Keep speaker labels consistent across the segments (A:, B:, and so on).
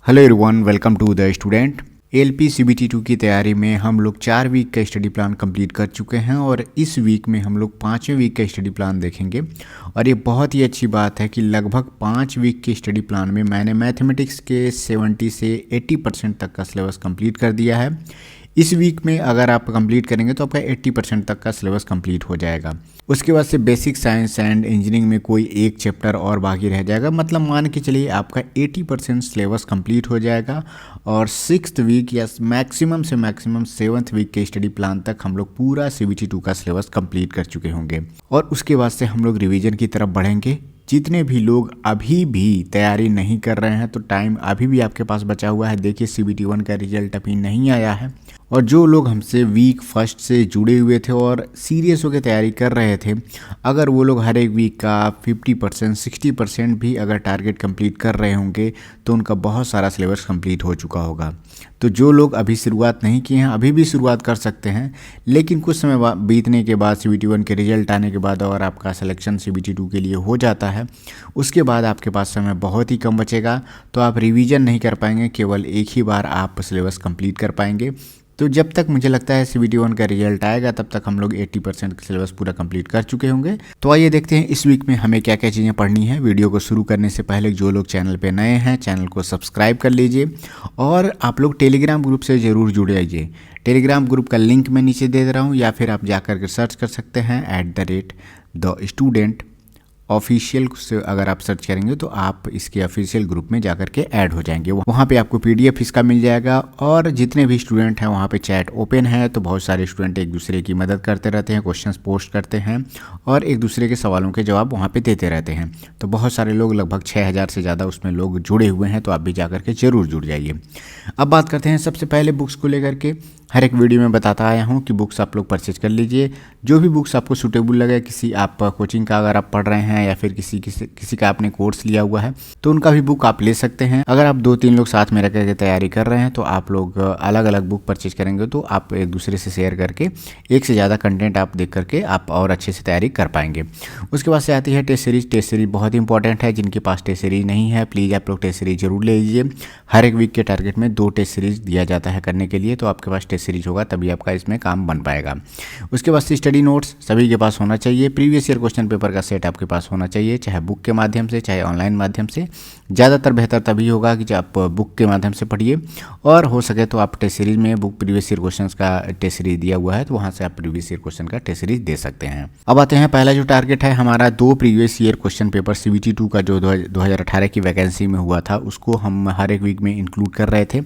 A: Hello everyone, welcome to the student. LP CBT 2 की तैयारी में हम लोग 4 वीक का स्टडी प्लान कंप्लीट कर चुके हैं और इस वीक में हम लोग 5वें वीक का स्टडी प्लान देखेंगे। और ये बहुत ही अच्छी बात है कि लगभग 5 वीक के स्टडी प्लान में मैंने मैथमेटिक्स के 70 से 80% तक का सिलेबस कंप्लीट कर दिया है। इस वीक में अगर आप कंप्लीट करेंगे तो आपका 80% तक का सिलेबस कंप्लीट हो जाएगा। उसके बाद से बेसिक साइंस एंड इंजीनियरिंग में कोई एक चैप्टर और बाकी रह जाएगा, मतलब मान के चलिए आपका 80% सिलेबस कंप्लीट हो जाएगा। और 6th वीक या मैक्सिमम से मैक्सिमम 7th वीक के स्टडी प्लान तक हम लोग पूरा सीबीटी 2 का सिलेबस कंप्लीट कर चुके होंगे। और उसके बाद से हम लोग रिवीजन की तरफ बढ़ेंगे। जितने भी लोग अभी भी तैयारी नहीं कर रहे हैं तो टाइम अभी भी आपके पास बचा हुआ है। देखिए, सीबीटी 1 का रिजल्ट अभी नहीं आया है और जो लोग हमसे वीक फर्स्ट से जुड़े हुए थे और सीरियस होकर तैयारी कर रहे थे, अगर वो लोग हर एक वीक का 50% 60% भी अगर टारगेट कंप्लीट कर रहे होंगे तो उनका बहुत सारा सिलेबस कंप्लीट हो चुका होगा। तो जो लोग अभी शुरुआत नहीं किए हैं अभी भी शुरुआत कर सकते हैं, लेकिन कुछ समय बीतने के बाद सीबीटी 1 के रिजल्ट आने के बाद और आपका सिलेक्शन सीबीटी 2 के लिए हो जाता है, उसके बाद आपके पास समय बहुत ही कम बचेगा। तो आप रिवीजन नहीं कर पाएंगे, केवल एक ही बार आप सिलेबस कंप्लीट कर पाएंगे। तो जब तक मुझे लगता है सीबीटी 1 का रिजल्ट आएगा तब तक हम लोग 80% का सिलेबस पूरा कंप्लीट कर चुके होंगे। तो आइए देखते हैं इस वीक में हमें क्या क्या चीज़ें पढ़नी है। वीडियो को शुरू करने से पहले जो लोग चैनल पे नए हैं चैनल को सब्सक्राइब कर लीजिए और आप लोग टेलीग्राम ग्रुप से ज़रूर जुड़ जाइए। टेलीग्राम ग्रुप का लिंक मैं नीचे दे रहा हूँ या फिर आप जाकर के सर्च कर सकते हैं @the_student ऑफिशियल से। अगर आप सर्च करेंगे तो आप इसके ऑफिशियल ग्रुप में जाकर के ऐड हो जाएंगे। वहाँ पे आपको पीडीएफ इसका मिल जाएगा और जितने भी स्टूडेंट हैं वहाँ पे चैट ओपन है। तो बहुत सारे स्टूडेंट एक दूसरे की मदद करते रहते हैं, क्वेश्चंस पोस्ट करते हैं और एक दूसरे के सवालों के जवाब वहाँ पे देते रहते हैं। तो बहुत सारे लोग, लगभग 6000 से ज़्यादा उसमें लोग जुड़े हुए हैं, तो आप भी जाकर के ज़रूर जुड़ जाइए। अब बात करते हैं सबसे पहले बुक्स को लेकर के। हर एक वीडियो में बताता आया हूँ कि बुक्स आप लोग परचेज कर लीजिए। जो भी बुक्स आपको सूटेबल लगे, किसी आप कोचिंग का अगर आप पढ़ रहे हैं या फिर किसी का आपने कोर्स लिया हुआ है तो उनका भी बुक आप ले सकते हैं। अगर आप 2-3 लोग साथ में रह करके तैयारी कर रहे हैं तो आप लोग अलग अलग बुक परचेज करेंगे तो आप एक दूसरे से शेयर करके एक से ज़्यादा कंटेंट आप देख करके आप और अच्छे से तैयारी कर पाएंगे। उसके बाद से आती है टेस्ट सीरीज। टेस्ट सीरीज बहुत इंपॉर्टेंट है। जिनके पास टेस्ट सीरीज नहीं है प्लीज़ आप लोग टेस्ट सीरीज जरूर ले लीजिए। हर एक वीक के टारगेट में 2 टेस्ट सीरीज दिया जाता है करने के लिए, तो आपके पास टेस्ट सीरीज होगा तभी आपका इसमें काम बन पाएगा। उसके बाद से स्टडी नोट्स सभी के पास होना चाहिए। प्रीवियस ईयर क्वेश्चन पेपर का सेट आपके पास होना चाहिए, चाहे बुक के माध्यम से चाहे ऑनलाइन माध्यम से। ज़्यादातर बेहतर तभी होगा कि जब आप बुक के माध्यम से पढ़िए और हो सके तो आप टेस्ट सीरीज में बुक प्रीवियस ईयर क्वेश्चन का टेस्ट सीरीज दिया हुआ है तो वहाँ से आप प्रीवियस ईयर क्वेश्चन का टेस्ट सीरीज दे सकते हैं। अब आते हैं पहला जो टारगेट है हमारा, 2 previous year question paper CBT 2 का जो 2018 की वैकेंसी में हुआ था उसको हम हर एक वीक में इंक्लूड कर रहे थे।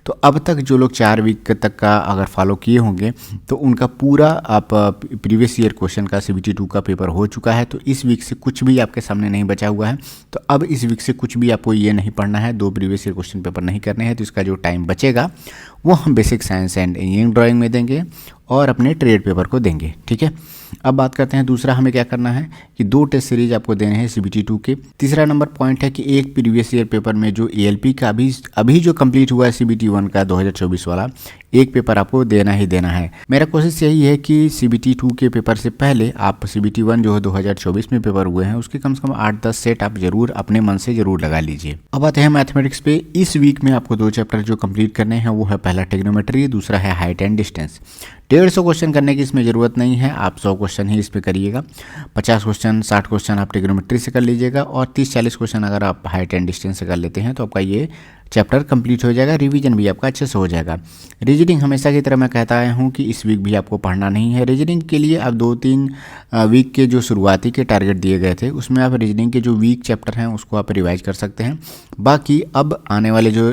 A: तो अब तक जो लोग 4 वीक तक का अगर फॉलो किए होंगे तो उनका पूरा आप प्रीवियस ईयर क्वेश्चन का सीबीटी 2 का पेपर हो चुका है। तो इस वीक से कुछ भी आपके सामने नहीं बचा हुआ है। तो अब इस वीक से कुछ भी आपको ये नहीं पढ़ना है, 2 प्रीवियस ईयर क्वेश्चन पेपर नहीं करने हैं। तो इसका जो टाइम बचेगा वो हम basic science and engineering drawing में देंगे और अपने ट्रेड पेपर को देंगे। ठीक है, अब बात करते हैं दूसरा हमें क्या करना है कि 2 टेस्ट सीरीज आपको देने हैं सीबीटी 2 के। तीसरा नंबर पॉइंट है कि एक प्रीवियस ईयर पेपर में जो एएलपी का अभी जो कंप्लीट हुआ है सीबीटी 1 का 2024 वाला, एक पेपर आपको देना ही देना है। मेरा कोशिश यही है कि सीबीटी 2 के पेपर से पहले आप सीबीटी 1 जो 2024 में पेपर हुए हैं उसके कम से कम 8-10 सेट आप जरूर अपने मन से जरूर लगा लीजिए। अब आते हैं मैथमेटिक्स पे। इस वीक में आपको 2 चैप्टर जो कंप्लीट करने हैं वो है पहला ट्रिग्नोमेट्री, दूसरा है हाइट एंड डिस्टेंस। 150 क्वेश्चन करने की इसमें ज़रूरत नहीं है, आप 100 क्वेश्चन ही इस पर करिएगा। 50 क्वेश्चन 60 क्वेश्चन आप ट्रिग्नोमेट्री से कर लीजिएगा और 30-40 क्वेश्चन अगर आप हाइट एंड डिस्टेंस से कर लेते हैं तो आपका ये चैप्टर कंप्लीट हो जाएगा। रिवीजन भी आपका अच्छे से हो जाएगा। रीजनिंग हमेशा की तरह मैं कहता आया हूँ कि इस वीक भी आपको पढ़ना नहीं है। रीजनिंग के लिए अब 2-3 वीक के जो शुरुआती के टारगेट दिए गए थे उसमें आप रीजनिंग के जो वीक चैप्टर हैं उसको आप रिवाइज कर सकते हैं। बाकी अब आने वाले जो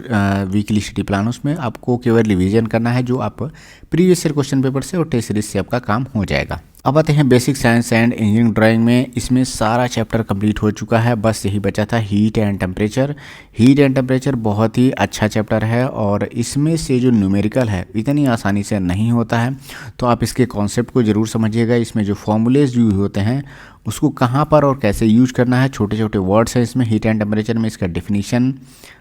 A: वीकली स्टडी प्लान उसमें आपको केवल रिवीजन करना है, जो आप प्रीवियस ईयर क्वेश्चन पेपर से और टेस्ट सीरीज से आपका काम हो जाएगा। अब आते हैं basic science and engineering drawing में। इसमें सारा चैप्टर कंप्लीट हो चुका है, बस यही बचा था heat and temperature. Heat and temperature बहुत ही अच्छा चैप्टर है और इसमें से जो न्यूमेरिकल है इतनी आसानी से नहीं होता है, तो आप इसके कॉन्सेप्ट को ज़रूर समझिएगा। इसमें जो फॉर्मूलेज यूज होते हैं उसको कहाँ पर और कैसे यूज करना है, छोटे छोटे वर्ड्स हैं इसमें हीट एंड टेम्परेचर में। इसका डेफिनीशन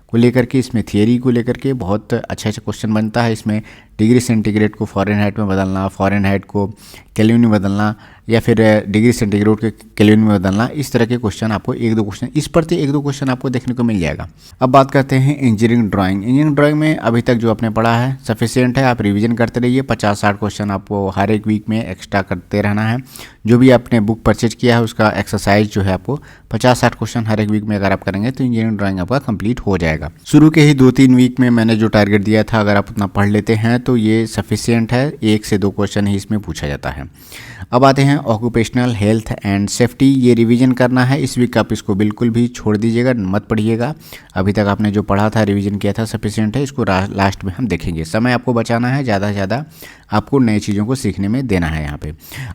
A: को लेकर के, इसमें थियरी को लेकर के बहुत अच्छा अच्छा क्वेश्चन बनता है। इसमें डिग्री सेंटीग्रेड को फ़ारेनहाइट में बदलना, फ़ारेनहाइट को केल्विन में बदलना, या फिर डिग्री सेंटीग्रेड के केल्विन में बदलना, इस तरह के क्वेश्चन आपको एक दो क्वेश्चन इस पर 1-2 क्वेश्चन आपको देखने को मिल जाएगा। अब बात करते हैं इंजीनियरिंग ड्राइंग। इंजीनियरिंग ड्राइंग में अभी तक जो आपने पढ़ा है सफिशिएंट है, आप रिवीजन करते रहिए। 50-60 क्वेश्चन आपको हर एक वीक में एक्स्ट्रा करते रहना है। जो भी आपने बुक परचेज किया है उसका एक्सरसाइज जो है आपको 50-60 क्वेश्चन हर एक वीक में अगर आप करेंगे तो इंजीनियरिंग ड्राइंग आपका कंप्लीट हो जाएगा। शुरू के ही 2-3 वीक में मैंने जो टारगेट दिया था, अगर आप उतना पढ़ लेते हैं तो ये सफिशिएंट है। 1 से 2 क्वेश्चन ही इसमें पूछा जाता है। अब आते हैं ऑक्यूपेशनल हेल्थ एंड सेफ्टी। ये रिवीजन करना है इस वीक, आप इसको बिल्कुल भी छोड़ दीजिएगा, मत पढ़िएगा। अभी तक आपने जो पढ़ा था, रिवीजन किया था, सफिशिएंट है। इसको लास्ट में हम देखेंगे। समय आपको बचाना है, ज़्यादा से ज़्यादा आपको नई चीज़ों को सीखने में देना है। यहाँ पे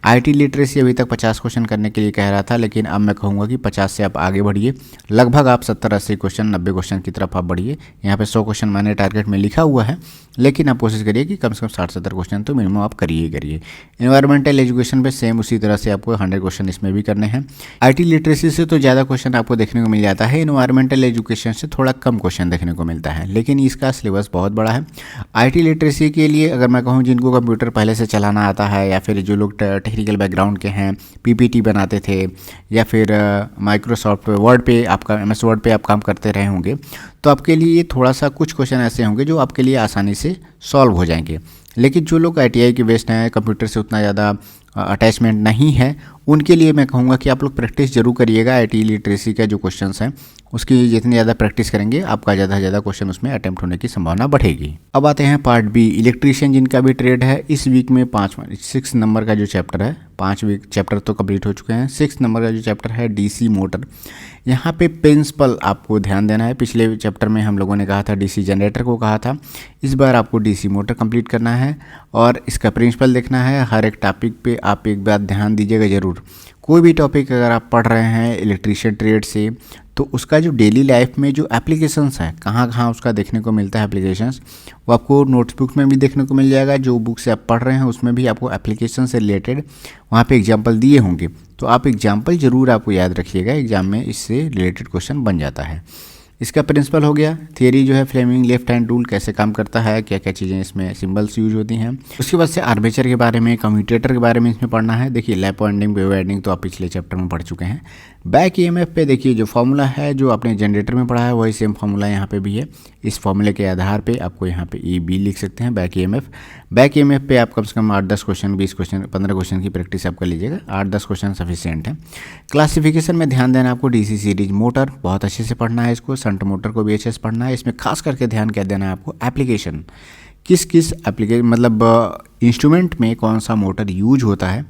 A: IT लिटरेसी अभी तक 50 क्वेश्चन करने के लिए कह रहा था, लेकिन अब मैं कहूँगा कि 50 से आप आगे बढ़िए। लगभग आप 70-80 क्वेश्चन, 90 क्वेश्चन की तरफ आप बढ़िए। यहाँ पे 100 क्वेश्चन मैंने टारगेट में लिखा हुआ है, लेकिन आप कोशिश करिए कि कम से कम 60-70 क्वेश्चन तो मिनिमम आप करिए। एनवायरमेंटल एजुकेशन पे सेम उसी तरह से आपको 100 क्वेश्चन इसमें भी करने हैं। IT लिटरेसी से तो ज़्यादा क्वेश्चन आपको देखने को मिल जाता है, एनवायरमेंटल एजुकेशन से थोड़ा कम क्वेश्चन देखने को मिलता है, लेकिन इसका सिलेबस बहुत बड़ा है। IT लिटरेसी के लिए अगर मैं कहूँ, जिनको कंप्यूटर पहले से चलाना आता है, या फिर जो लोग टेक्निकल बैकग्राउंड के हैं, PPT बनाते थे, या फिर माइक्रोसॉफ्ट वर्ड पे आपका MS वर्ड पे आप काम करते रहे होंगे, तो आपके लिए थोड़ा सा कुछ क्वेश्चन ऐसे होंगे जो आपके लिए आसानी से सॉल्व हो जाएंगे। लेकिन जो लोग ITI के बेस्ड हैं, कंप्यूटर से उतना ज़्यादा अटैचमेंट नहीं है, उनके लिए मैं कहूँगा कि आप लोग प्रैक्टिस जरूर करिएगा। IT लिटरेसी का जो क्वेश्चंस हैं उसकी जितनी ज़्यादा प्रैक्टिस करेंगे, आपका ज़्यादा से ज़्यादा क्वेश्चन उसमें अटैम्प्ट होने की संभावना बढ़ेगी। अब आते हैं पार्ट B, इलेक्ट्रीशियन जिनका भी ट्रेड है। इस वीक में 6 नंबर का जो चैप्टर है, 5 वीक चैप्टर तो कंप्लीट हो चुके हैं। 6 नंबर का जो चैप्टर है DC मोटर, यहाँ पे प्रिंसिपल आपको ध्यान देना है। पिछले चैप्टर में हम लोगों ने कहा था DC जनरेटर को कहा था, इस बार आपको DC मोटर कंप्लीट करना है और इसका प्रिंसिपल देखना है। हर एक टॉपिक पे आप एक बात ध्यान दीजिएगा ज़रूर। कोई भी टॉपिक अगर आप पढ़ रहे हैं इलेक्ट्रीशियन ट्रेड से, तो उसका जो डेली लाइफ में जो एप्लीकेशंस है, कहाँ कहाँ उसका देखने को मिलता है एप्लीकेशंस, वो आपको नोटबुक में भी देखने को मिल जाएगा। जो बुक से आप पढ़ रहे हैं उसमें भी आपको एप्लीकेशन से रिलेटेड वहाँ पे एग्जांपल दिए होंगे, तो आप एग्जांपल ज़रूर आपको याद रखिएगा। एग्जाम में इससे रिलेटेड क्वेश्चन बन जाता है। इसका प्रिंसिपल हो गया। थियरी जो है फ्लेमिंग लेफ्ट हैंड रूल कैसे काम करता है, क्या क्या चीज़ें इसमें सिंबल्स यूज होती हैं। उसके बाद से आर्मेचर के बारे में, कम्यूटेटर के बारे में इसमें पढ़ना है। देखिए लैप वाइंडिंग, वेव वाइंडिंग तो आप पिछले चैप्टर में पढ़ चुके हैं। बैक EMF पे देखिए जो फॉर्मूला है, जो आपने जनरेटर में पढ़ा है, वही सेम फॉर्मूला यहाँ पे भी है। इस फॉर्मूले के आधार पे आपको यहाँ पे EB लिख सकते हैं, बैक EMF। बैक EMF पे आप कम से कम 8-10 क्वेश्चन, 20 क्वेश्चन, 15 क्वेश्चन की प्रैक्टिस आप कर लीजिएगा। 8-10 क्वेश्चन सफिशिएंट है। क्लासिफिकेशन में ध्यान देना आपको। DC सीरीज मोटर बहुत अच्छे से पढ़ना है इसको। शंट मोटर को भी अच्छे से पढ़ना है। इसमें खास करके ध्यान क्या देना है आपको, एप्लीकेशन, किस एप्लीकेशन मतलब इंस्ट्रूमेंट में कौन सा मोटर यूज होता है,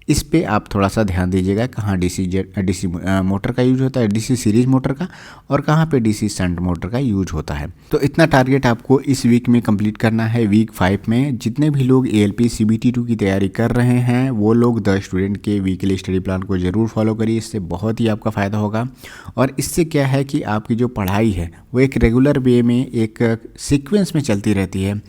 A: इस पे आप थोड़ा सा ध्यान दीजिएगा। कहाँ DC मोटर का यूज होता है, DC सीरीज मोटर का, और कहाँ पे DC शंट मोटर का यूज होता है। तो इतना टारगेट आपको इस वीक में कंप्लीट करना है। वीक 5 में जितने भी लोग ALP CBT 2 की तैयारी कर रहे हैं, वो लोग द स्टूडेंट के वीकली स्टडी प्लान को ज़रूर फॉलो करिए। इससे बहुत ही आपका फ़ायदा होगा। और इससे क्या है कि आपकी जो पढ़ाई है वो एक रेगुलर वे में, एक सीक्वेंस में चलती रहती है।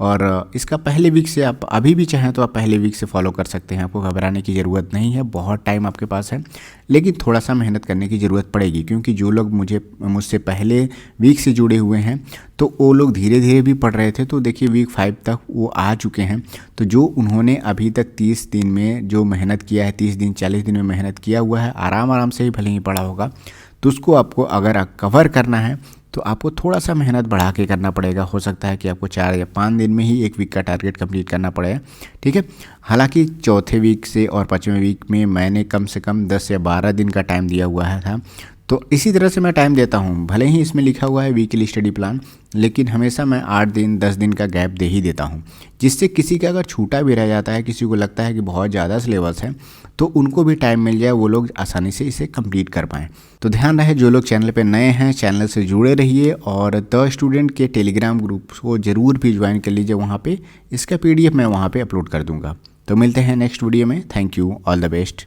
A: और इसका पहले वीक से आप अभी भी चाहें तो आप पहले वीक से फॉलो कर सकते हैं। आपको घबराने की ज़रूरत नहीं है, बहुत टाइम आपके पास है, लेकिन थोड़ा सा मेहनत करने की ज़रूरत पड़ेगी। क्योंकि जो लोग मुझसे पहले वीक से जुड़े हुए हैं, तो वो लोग धीरे धीरे भी पढ़ रहे थे, तो देखिए वीक 5 तक वो आ चुके हैं। तो जो उन्होंने अभी तक 30 दिन में जो मेहनत किया है, 30 दिन 40 दिन में मेहनत किया हुआ है, आराम से ही भले ही पढ़ा होगा, तो उसको आपको अगर कवर करना है तो आपको थोड़ा सा मेहनत बढ़ा के करना पड़ेगा। हो सकता है कि आपको 4 या 5 दिन में ही 1 वीक का टारगेट कंप्लीट करना पड़ेगा, ठीक है। हालांकि चौथे वीक से और 5वें वीक में मैंने कम से कम 10 या 12 दिन का टाइम दिया हुआ था। तो इसी तरह से मैं टाइम देता हूँ। भले ही इसमें लिखा हुआ है वीकली स्टडी प्लान, लेकिन हमेशा मैं 8 दिन 10 दिन का गैप दे ही देता हूँ, जिससे किसी का अगर छूटा भी रह जाता है, किसी को लगता है कि बहुत ज़्यादा सिलेबस है, तो उनको भी टाइम मिल जाए, वो लोग आसानी से इसे कंप्लीट कर पाएँ। तो ध्यान रहे, जो लोग चैनल पे नए हैं चैनल से जुड़े रहिए, और द स्टूडेंट के टेलीग्राम ग्रुप को ज़रूर भी ज्वाइन कर लीजिए। वहाँ पे इसका PDF मैं वहाँ पे अपलोड कर दूँगा। तो मिलते हैं नेक्स्ट वीडियो में। Thank you, all the best.